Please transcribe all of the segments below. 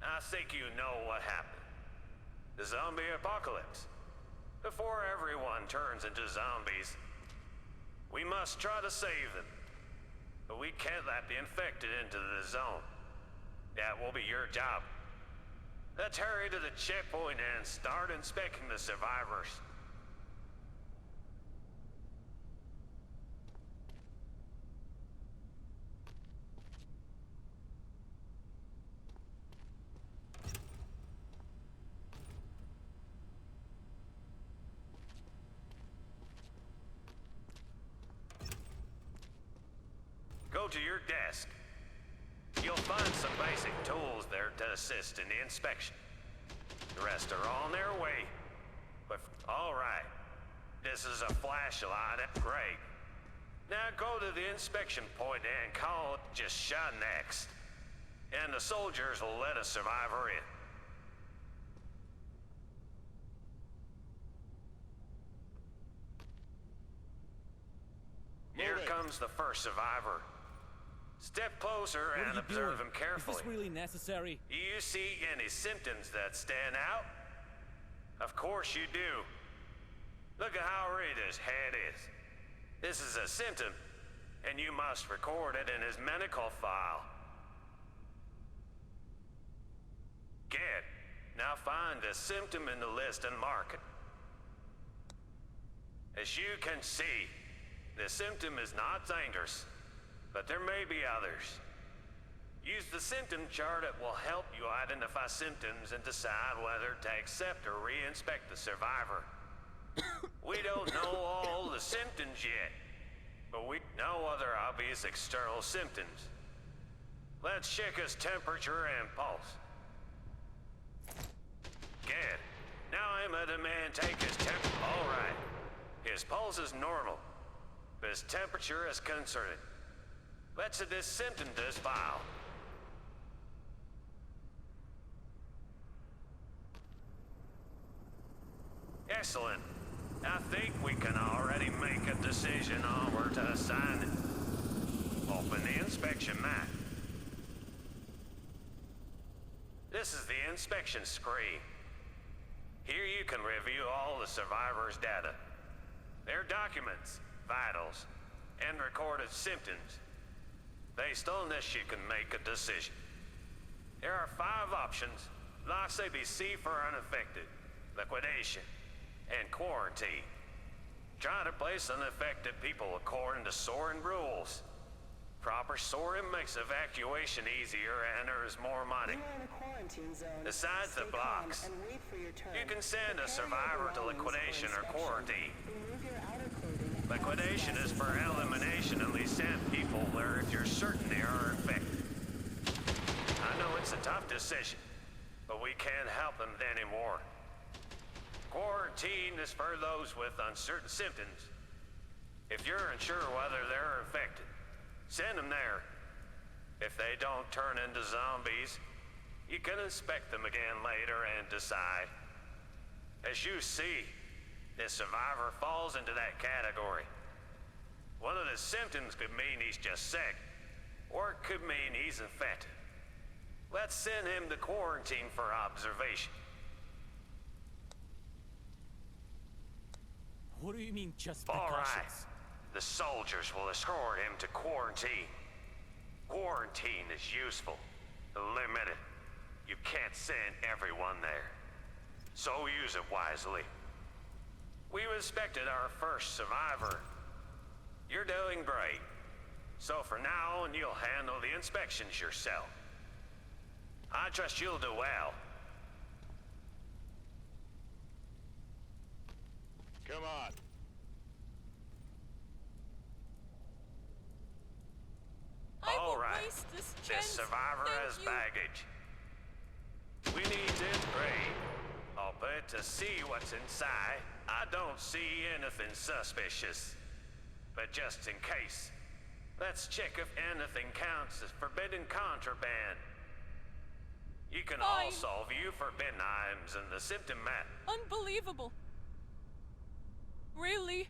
I think you know what happened. The zombie apocalypse. Before everyone turns into zombies, we must try to save them. But we can't let the infected into the zone. That will be your job. Let's hurry to the checkpoint and start inspecting the survivors. Go to your desk. You'll find some basic tools there to assist in the inspection. The rest are on their way. But, all right. This is a flashlight. Great. Now go to the inspection point and call it just shot next. And the soldiers will let a survivor in. Here comes the first survivor. Step closer and observe him carefully. Is this really necessary? You see any symptoms that stand out? Of course you do. Look at how red his head is. This is a symptom, and you must record it in his medical file. Good. Now find the symptom in the list and mark it. As you can see, the symptom is not dangerous, but there may be others. Use the symptom chart. It will help you identify symptoms and decide whether to accept or re-inspect the survivor. We don't know all the symptoms yet, but we know other obvious external symptoms. Let's check his temperature and pulse. Good. Now I'm a demand take his temperature. All right. His pulse is normal, but his temperature is concerning. Let's add this symptom to his file. Excellent. I think we can already make a decision on where to assign it. Open the inspection map. This is the inspection screen. Here you can review all the survivors' data. Their documents, vitals, and recorded symptoms. Based on this, you can make a decision. There are 5 options: loss ABC for unaffected, liquidation, and quarantine. Try to place unaffected people according to Soren rules. Proper Soren makes evacuation easier and earns more money. You are in a quarantine zone. Besides the Stay blocks, calm and wait for your turn. you can send a Prepare your survivor to belongings for liquidation or inspection. quarantine. Remove your outer clothing and Liquidation is for elimination, and we send people where if you're certain they are infected. I know it's a tough decision, but we can't help them anymore. Quarantine is for those with uncertain symptoms. If you're unsure whether they're infected, send them there. If they don't turn into zombies, you can inspect them again later and decide. As you see, this survivor falls into that category. One of the symptoms could mean he's just sick, or it could mean he's infected. Let's send him to quarantine for observation. What do you mean, just All precautions? right. The soldiers will escort him to quarantine. Quarantine is useful, limited. You can't send everyone there, so use it wisely. We've inspected our first survivor. You're doing great. So for now on, you'll handle the inspections yourself. I trust you'll do well. Come on. All won't right. waste this This chance. survivor Thank has you. baggage. We need to upgrade. But to see what's inside, I don't see anything suspicious. But just in case, let's check if anything counts as forbidden contraband. You can Fine. also view forbidden items in the symptom map. Unbelievable. Really?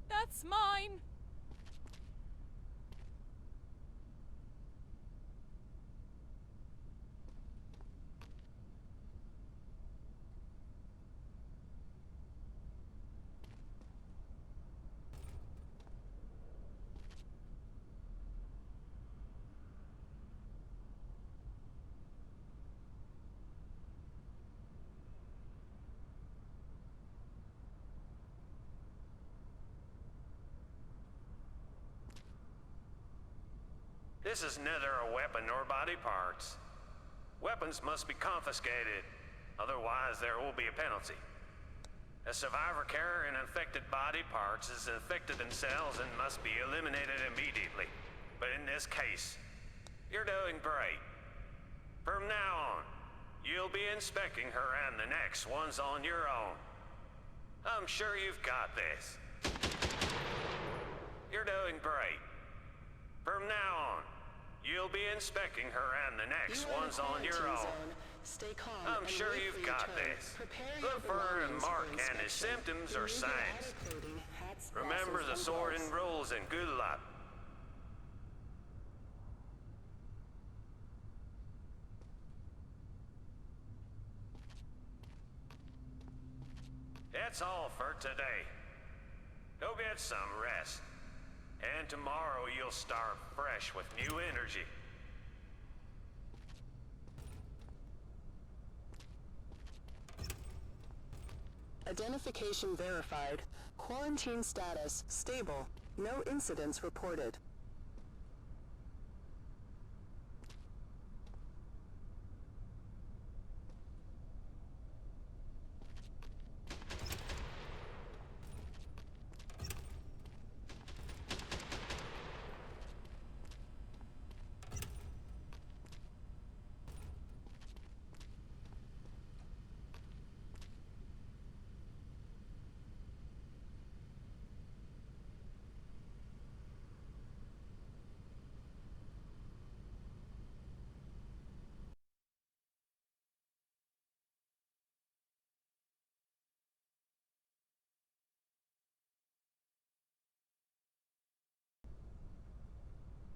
That's mine. This is neither a weapon nor body parts. Weapons must be confiscated, otherwise there will be a penalty. A survivor carrying infected body parts is infected themselves and must be eliminated immediately. But in this case, you're doing great. From now on, you'll be inspecting her and the next ones on your own. I'm sure you've got this. You're doing great. From now on, you'll be inspecting her and the next You are in a ones on your quarantine own. zone. Stay calm I'm and sure wait you've for your got turn. this. Prepare your Look for belongings Mark for and his inspection. symptoms or Remove your signs. outer clothing, hats, Remember the glasses, and sword and gloves. rules and good luck. That's all for today. Go get some rest. And tomorrow you'll start fresh with new energy. Identification verified. Quarantine status stable. No incidents reported.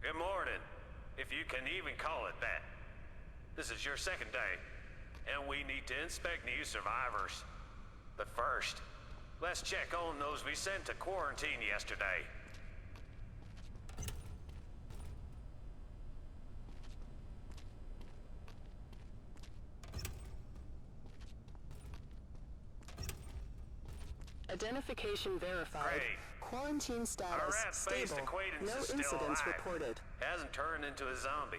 Good morning, if you can even call it that. This is your second day, and we need to inspect new survivors. But first, let's check on those we sent to quarantine yesterday. Identification verified. Great. Quarantine Our status rat-faced stable. acquaintance No is still incidents alive. reported. Hasn't turned into a zombie,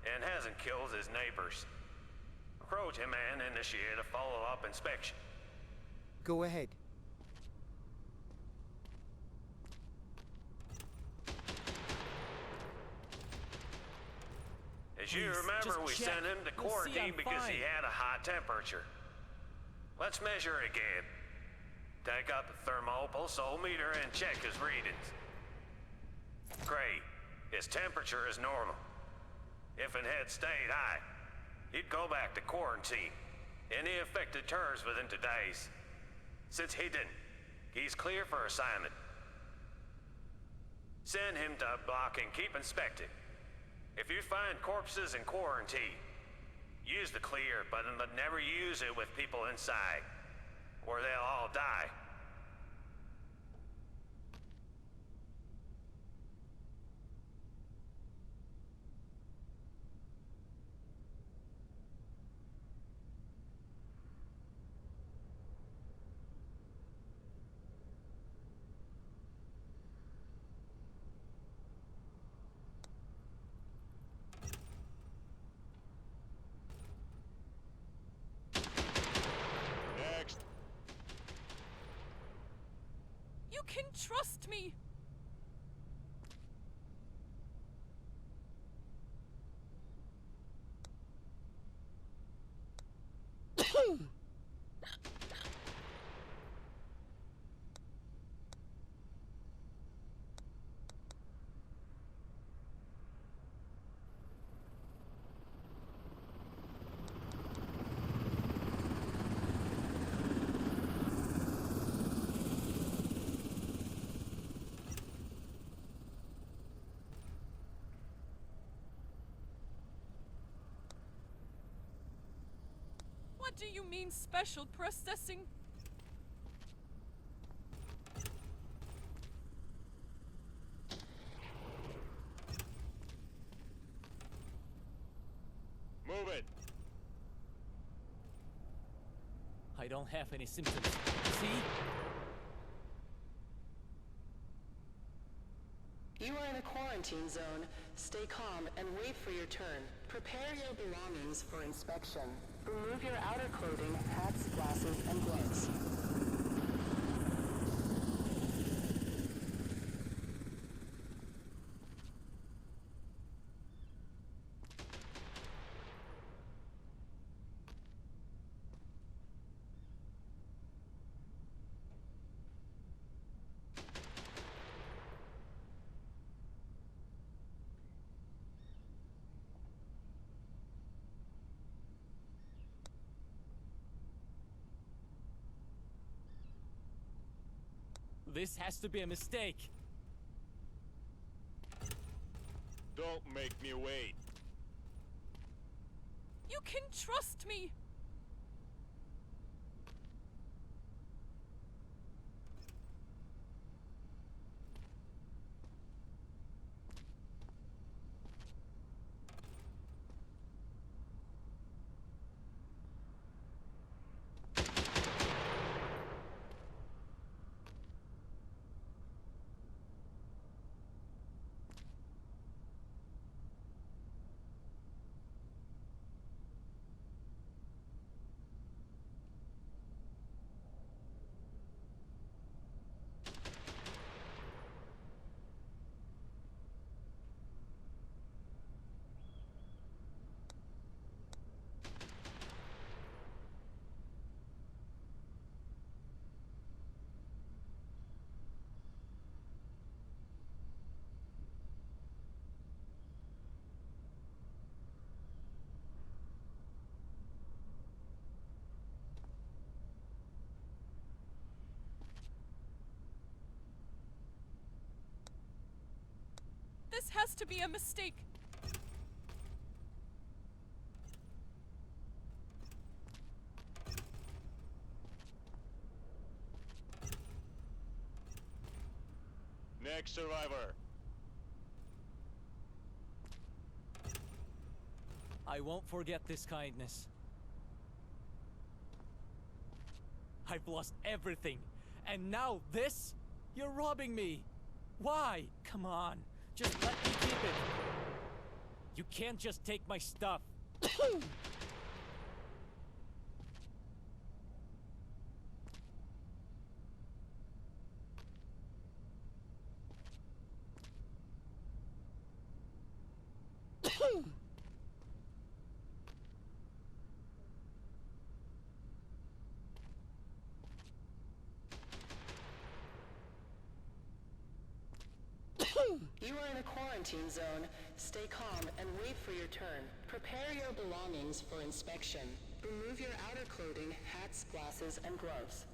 and hasn't killed his neighbors. Approach him and initiate a follow-up inspection. Go ahead. As you Please, remember, we just sent check. him to You'll see quarantine I'm because he fine. had a high temperature. Let's measure it again. Take out the thermal pulsometer and check his readings. Great. His temperature is normal. If it had stayed high, he'd go back to quarantine. Any affected turns within 2 days. Since he didn't, he's clear for assignment. Send him to a block and keep inspecting. If you find corpses in quarantine, use the clear button, but never use it with people inside, or they'll all die. Next. You can trust me. What do you mean special processing? Move it. I don't have any symptoms. See? You are in a quarantine quarantine zone. Stay calm and wait for your turn. Prepare your belongings for inspection. Remove your outer clothing, hats, glasses, and gloves. This has to be a mistake. Don't make me wait. You can trust me. This has to be a mistake. Next survivor. I won't forget this kindness. I've lost everything. And now this? You're robbing me. Why? Come on. Just let me keep it. You can't just take my stuff. You are in a quarantine zone. Stay calm and wait for your turn. Prepare your belongings for inspection. Remove your outer clothing, hats, glasses, and gloves.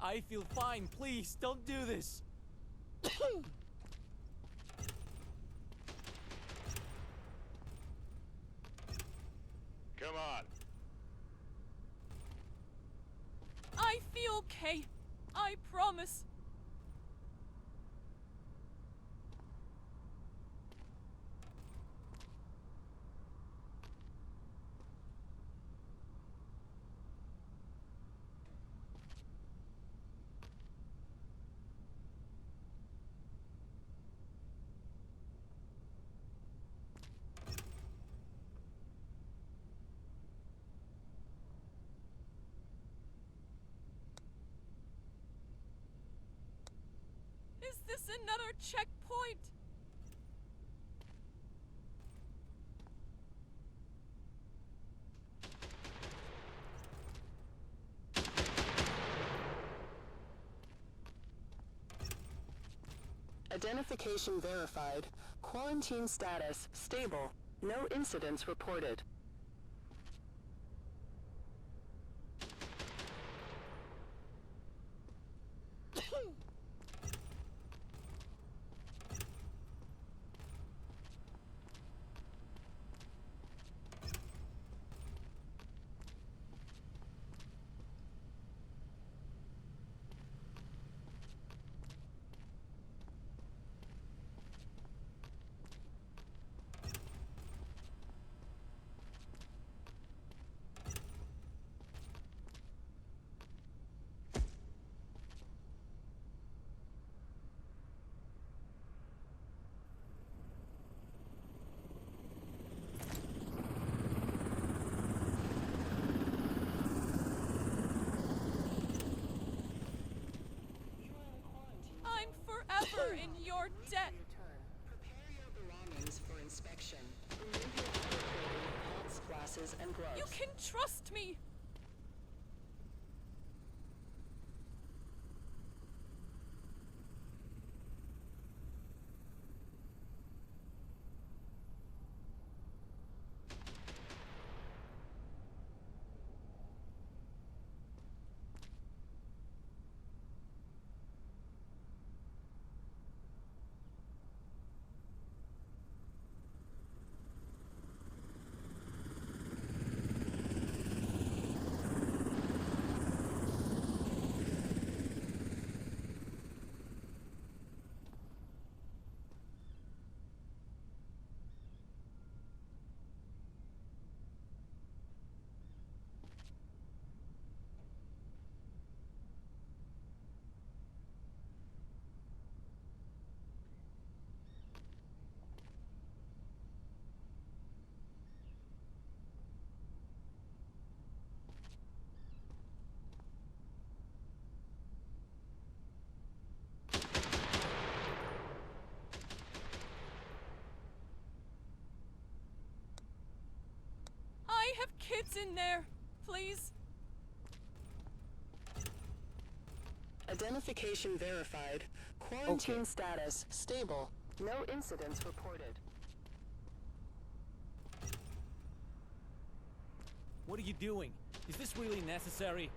I feel fine. Please, don't do this. Come on. I feel okay. I promise. Is this another checkpoint? Identification verified. Quarantine status stable. No incidents reported. I'm forever in your debt. Return. Prepare your belongings for inspection. Remove your outer clothing, hats, glasses, and gloves. You can trust me. I have kids in there. Please. Identification verified. Quarantine Okay. status stable. No incidents reported. What are you doing? Is this really necessary?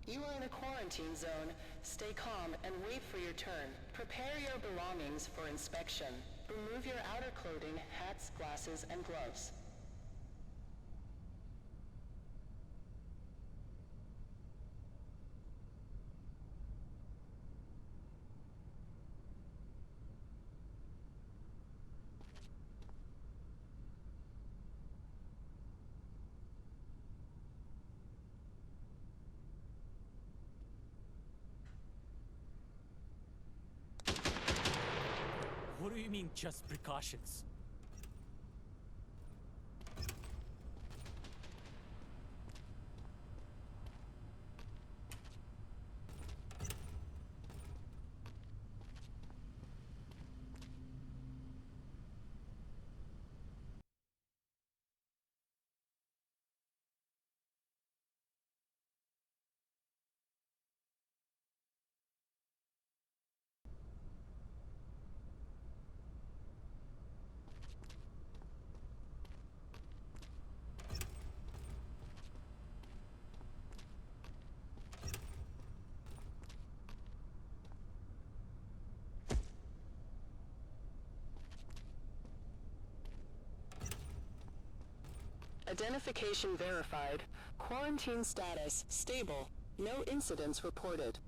You are in a quarantine zone. Stay calm and wait for your turn. Prepare your belongings for inspection. Remove your outer clothing, hats, glasses, and gloves. What do you mean, just precautions? Identification verified. Quarantine status stable. No incidents reported.